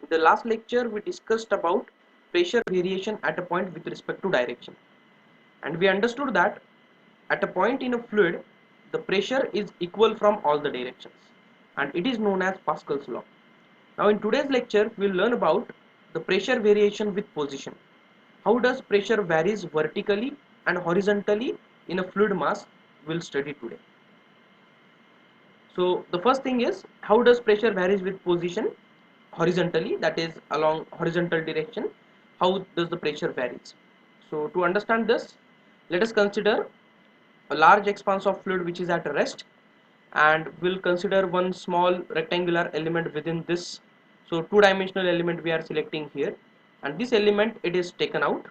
In the last lecture, we discussed about pressure variation at a point with respect to direction. And we understood that at a point in a fluid, the pressure is equal from all the directions. And it is known as Pascal's law. Now in today's lecture, we will learn about the pressure variation with position. How does pressure varies vertically and horizontally in a fluid mass we will study today. So the first thing is, how does pressure varies with position horizontally, that is along horizontal direction. How does the pressure varies? So to understand this, let us consider a large expanse of fluid which is at rest, and we'll consider one small rectangular element within this. So two-dimensional element we are selecting here, and this element, it is taken out.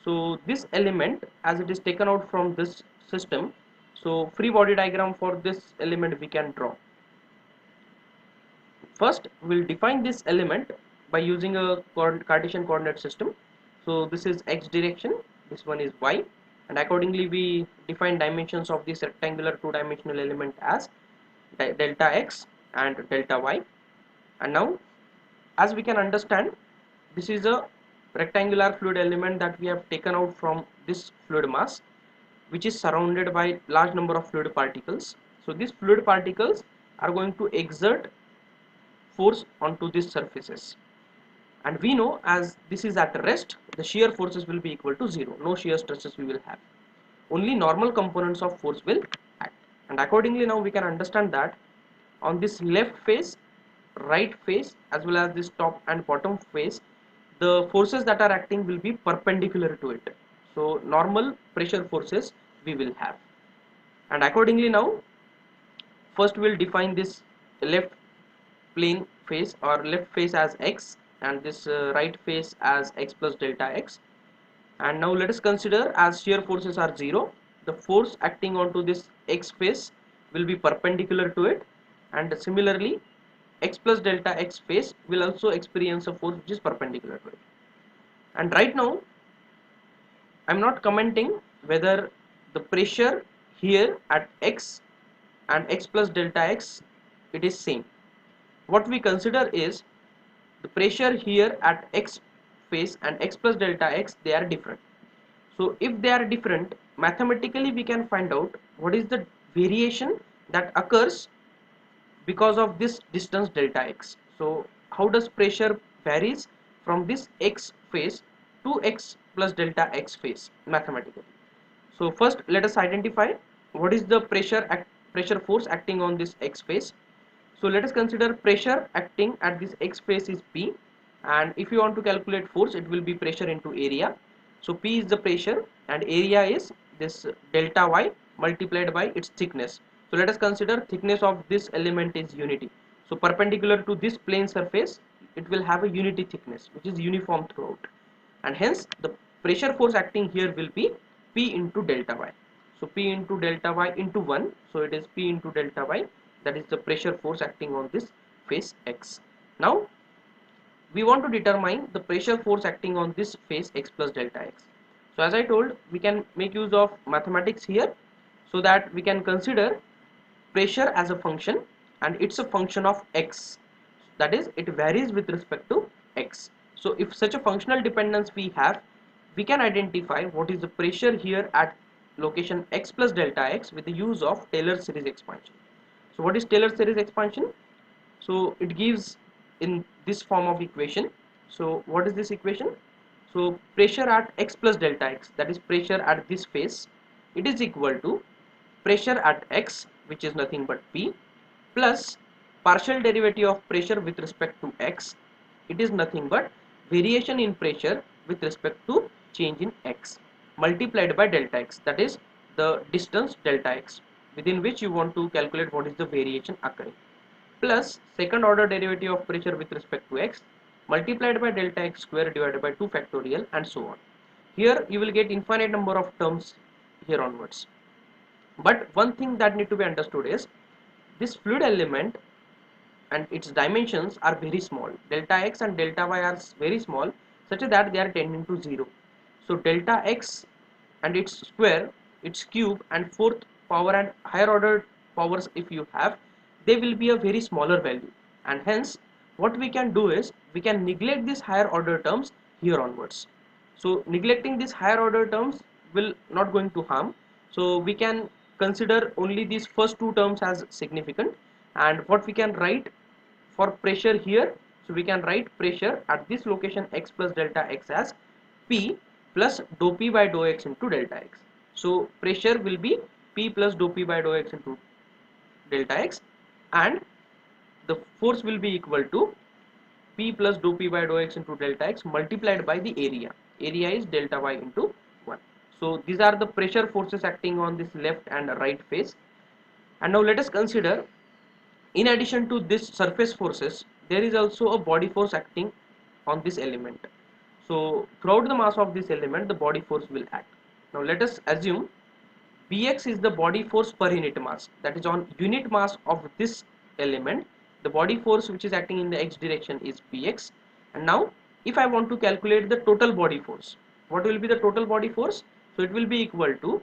So this element, as it is taken out from this system, so free body diagram for this element we can draw. First, we'll define this element by using a Cartesian coordinate system. So this is x direction, this one is y, and accordingly we define dimensions of this rectangular two-dimensional element as delta x and delta y. And now, as we can understand, this is a rectangular fluid element that we have taken out from this fluid mass, which is surrounded by large number of fluid particles. So these fluid particles are going to exert force onto these surfaces, and we know as this is at rest, the shear forces will be equal to 0. No shear stresses we will have, only normal components of force will act. And accordingly, now we can understand that on this left face, right face, as well as this top and bottom face, the forces that are acting will be perpendicular to it. So normal pressure forces we will have. And accordingly, now first we'll define this left plane face or left face as x, and this right face as x plus delta x. And now let us consider, as shear forces are 0, the force acting onto this x face will be perpendicular to it, and similarly x plus delta x face will also experience a force which is perpendicular to it. And right now I'm not commenting whether the pressure here at x and x plus delta x, it is same. What we consider is the pressure here at x face and x plus delta x, they are different. So if they are different, mathematically we can find out what is the variation that occurs because of this distance delta x. So how does pressure varies from this x phase to x plus delta x phase mathematically? So first let us identify what is the pressure force acting on this x phase. So let us consider pressure acting at this x phase is P, and if you want to calculate force, it will be pressure into area. So P is the pressure and area is this delta y multiplied by its thickness. So let us consider thickness of this element is unity. So perpendicular to this plane surface, it will have a unity thickness which is uniform throughout, and hence the pressure force acting here will be P into delta y. So P into delta y into 1, so it is P into delta y, that is the pressure force acting on this face x. Now we want to determine the pressure force acting on this face x plus delta x. So as I told, we can make use of mathematics here, so that we can consider pressure as a function, and it's a function of x, that is it varies with respect to x. So if such a functional dependence we have, we can identify what is the pressure here at location x plus delta x with the use of Taylor series expansion. So what is Taylor series expansion? So it gives in this form of equation. So what is this equation? So pressure at x plus delta x, that is pressure at this face, it is equal to pressure at x, which is nothing but P, plus partial derivative of pressure with respect to x, it is nothing but variation in pressure with respect to change in x, multiplied by delta x, that is the distance delta x within which you want to calculate what is the variation occurring, plus second order derivative of pressure with respect to x multiplied by delta x square divided by 2 factorial, and so on. Here you will get infinite number of terms here onwards. But one thing that need to be understood is this fluid element and its dimensions are very small. Delta x and delta y are very small, such that they are tending to 0. So delta x and its square, its cube and fourth power and higher order powers if you have, they will be a very smaller value, and hence what we can do is we can neglect these higher order terms here onwards. So neglecting these higher order terms will not going to harm. So we can consider only these first two terms as significant, and what we can write for pressure here, so we can write pressure at this location x plus delta x as P plus dou P by dou x into delta x. So pressure will be P plus dou P by dou x into delta x, and the force will be equal to P plus dou P by dou x into delta x multiplied by the area. Area is delta y into 1. So these are the pressure forces acting on this left and right face. And now let us consider, in addition to this surface forces, there is also a body force acting on this element. So throughout the mass of this element, the body force will act. Now let us assume Bx is the body force per unit mass, that is on unit mass of this element. The body force which is acting in the x direction is Bx. And now if I want to calculate the total body force, what will be the total body force? So it will be equal to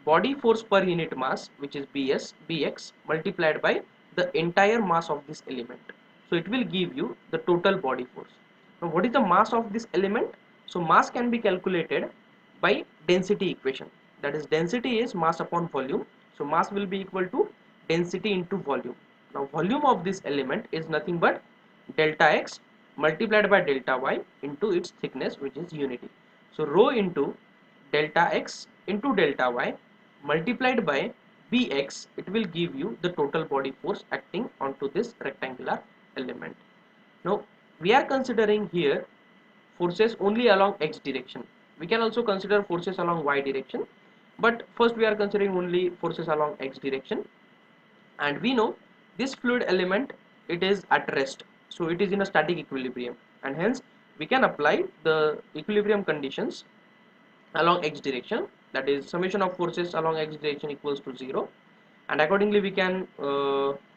body force per unit mass, which is Bx multiplied by the entire mass of this element. So it will give you the total body force. Now what is the mass of this element? So mass can be calculated by density equation, that is density is mass upon volume. So mass will be equal to density into volume. Now volume of this element is nothing but delta x multiplied by delta y into its thickness, which is unity. So rho into delta x into delta y multiplied by Bx, it will give you the total body force acting onto this rectangular element. Now we are considering here forces only along x direction. We can also consider forces along y direction, but first we are considering only forces along x direction. And we know this fluid element, it is at rest, so it is in a static equilibrium, and hence we can apply the equilibrium conditions along x direction, that is summation of forces along x direction equals to 0, and accordingly we can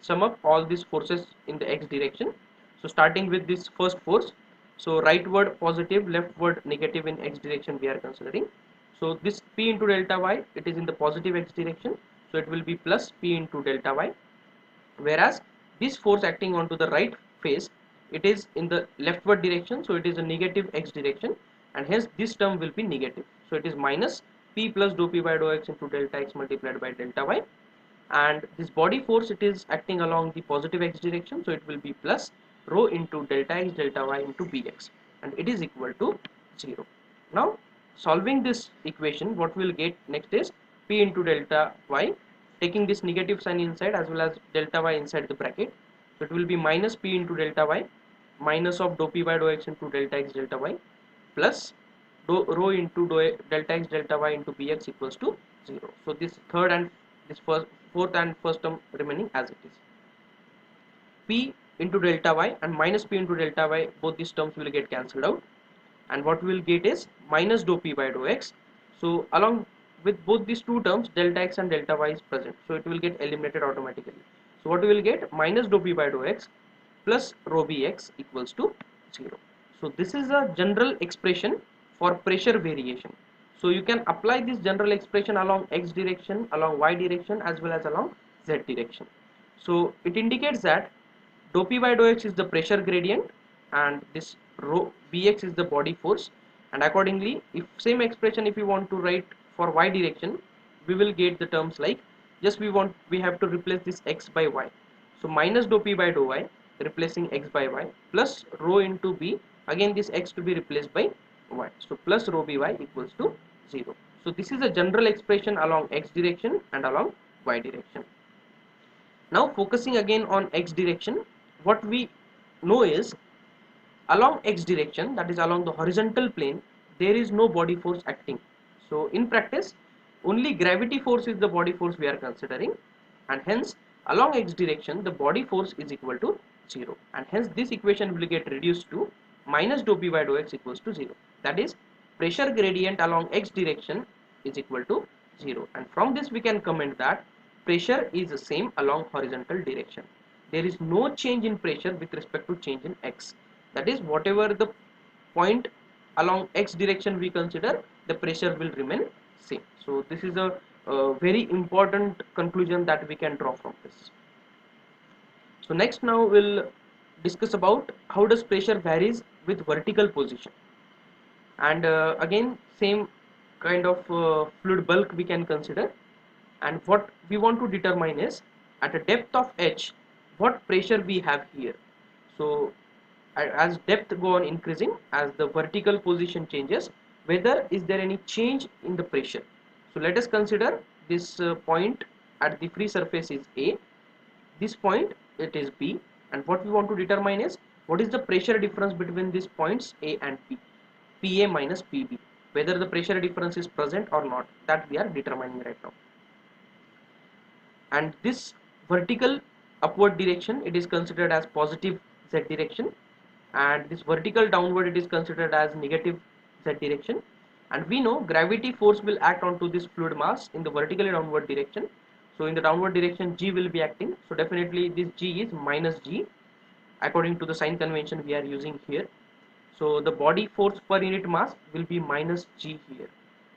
sum up all these forces in the x direction. So starting with this first force, so rightward positive, leftward negative in x direction we are considering. So this P into delta y, it is in the positive x direction, so it will be plus P into delta y, whereas this force acting onto the right face, it is in the leftward direction, so it is a negative x direction, and hence this term will be negative. So it is minus P plus dou P by dou x into delta x multiplied by delta y, and this body force, it is acting along the positive x direction, so it will be plus rho into delta x delta y into Bx, and it is equal to 0. Now solving this equation, what we will get next is P into delta y, taking this negative sign inside as well as delta y inside the bracket. So it will be minus P into delta y minus of dou P by dou x into delta x delta y plus rho into delta x delta y into Bx equals to 0. So this third and this fourth and first term remaining as it is. P into delta y and minus P into delta y, both these terms will get cancelled out, and what we will get is minus dou P by dou x. So along with both these two terms, delta x and delta y is present, so it will get eliminated automatically. So what we will get, minus dou P by dou x plus rho Bx equals to 0. So this is a general expression for pressure variation. So you can apply this general expression along x direction, along y direction, as well as along z direction. So it indicates that dou P by dou x is the pressure gradient, and this rho Bx is the body force, and accordingly if same expression if you want to write for y direction, we will get the terms like, just we have to replace this x by y. So minus dou P by dou y replacing x by y plus rho into B, again this x to be replaced by y, so plus rho By equals to 0. So this is a general expression along x direction and along y direction. Now focusing again on x direction, what we know is along x direction, that is along the horizontal plane, there is no body force acting. So in practice only gravity force is the body force we are considering, and hence along x direction the body force is equal to 0, and hence this equation will get reduced to minus dou P by dou x equals to 0, that is pressure gradient along x direction is equal to 0, and from this we can comment that pressure is the same along horizontal direction. There is no change in pressure with respect to change in x, that is whatever the point along x direction we consider, the pressure will remain same. So this is a very important conclusion that we can draw from this. So next now we'll discuss about how does pressure varies with vertical position. And again, same kind of fluid bulk we can consider, and what we want to determine is at a depth of h what pressure we have here. So as depth go on increasing, as the vertical position changes, whether is there any change in the pressure. So let us consider this point at the free surface is A, this point it is B, and what we want to determine is what is the pressure difference between these points A and B, PA minus PB, whether the pressure difference is present or not, that we are determining right now. And this vertical upward direction, it is considered as positive z direction, and this vertical downward, it is considered as negative z direction. And we know gravity force will act onto this fluid mass in the vertically downward direction. So in the downward direction g will be acting, so definitely this g is minus g according to the sign convention we are using here. So the body force per unit mass will be minus g here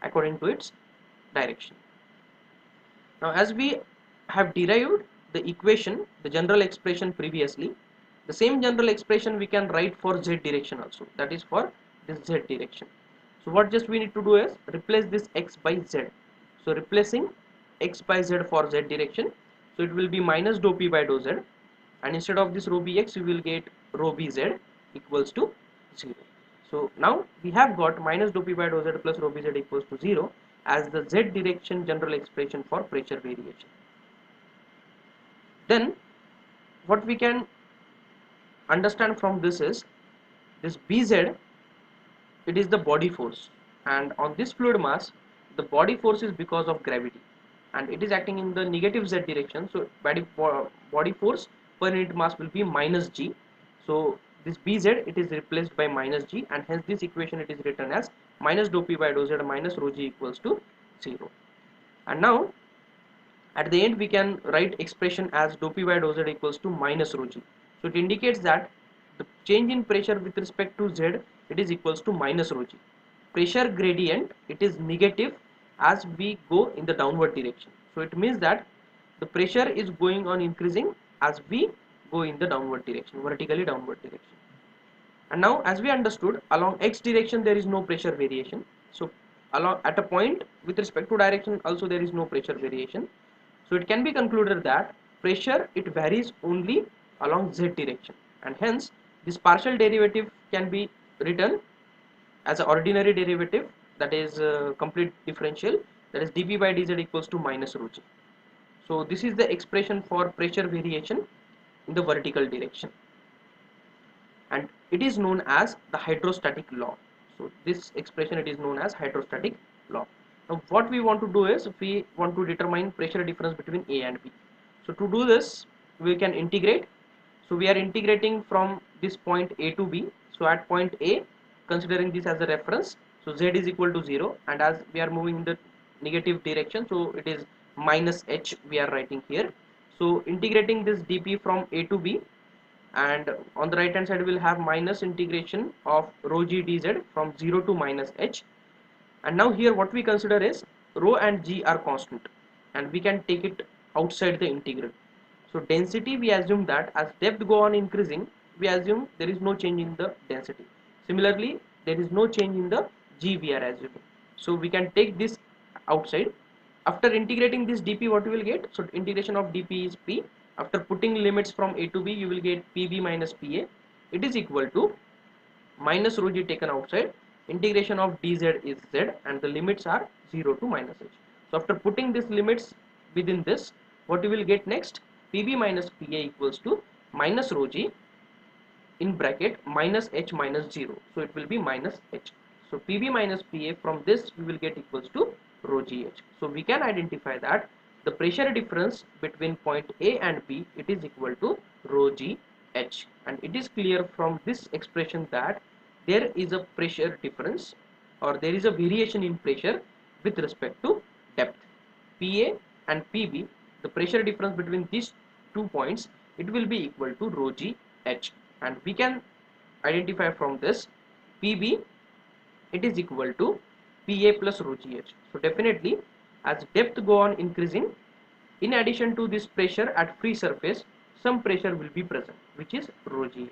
according to its direction. Now as we have derived the equation, the general expression previously, the same general expression we can write for z direction also, that is for this z direction. So what just we need to do is replace this x by z. So replacing x by z for z direction, so it will be minus dou p by dou z, and instead of this rho bx we will get rho bz equals to 0. So now we have got minus dou p by dou z plus rho bz equals to 0 as the z direction general expression for pressure variation. Then what we can understand from this is this bz, it is the body force, and on this fluid mass the body force is because of gravity and it is acting in the negative z direction. So body force per unit mass will be minus g. So this bz, it is replaced by minus g, and hence this equation it is written as minus dou p by dou z minus rho g equals to 0. And now at the end we can write expression as dou p by dou z equals to minus rho g. So it indicates that the change in pressure with respect to z, it is equals to minus rho g. Pressure gradient, it is negative as we go in the downward direction. So it means that the pressure is going on increasing as we go in the downward direction, vertically downward direction. And now as we understood, along x direction there is no pressure variation. So along at a point with respect to direction also there is no pressure variation. So it can be concluded that pressure, it varies only along z direction, and hence this partial derivative can be written as an ordinary derivative, that is complete differential, that is dp by dz equals to minus rho g. So this is the expression for pressure variation in the vertical direction, and it is known as the hydrostatic law. So this expression, it is known as hydrostatic law. Now what we want to do is we want to determine pressure difference between A and B. So to do this we can integrate. So we are integrating from this point A to B. So at point A, considering this as a reference, so z is equal to 0, and as we are moving in the negative direction, so it is minus h we are writing here. So integrating this dp from A to B, and on the right hand side we will have minus integration of rho g dz from 0 to minus h. And now here what we consider is rho and g are constant, and we can take it outside the integral. So density, we assume that as depth go on increasing, we assume there is no change in the density. Similarly, there is no change in the g we are assuming. So we can take this outside. After integrating this dp, what you will get? So integration of dp is p. After putting limits from a to b, you will get pb minus pa. It is equal to minus rho g taken outside. Integration of dz is z, and the limits are 0 to minus h. So after putting these limits within this, what you will get next? Pb minus pa equals to minus rho g in bracket minus h minus 0. So it will be minus h. So Pb minus Pa, from this we will get equals to rho gh. So we can identify that the pressure difference between point A and B, it is equal to rho gh, and it is clear from this expression that there is a pressure difference, or there is a variation in pressure with respect to depth. Pa and Pb, the pressure difference between these 2 points, it will be equal to rho gh, and we can identify from this Pb, it is equal to Pa plus rho gh. So definitely as depth go on increasing, in addition to this pressure at free surface, some pressure will be present, which is rho gh.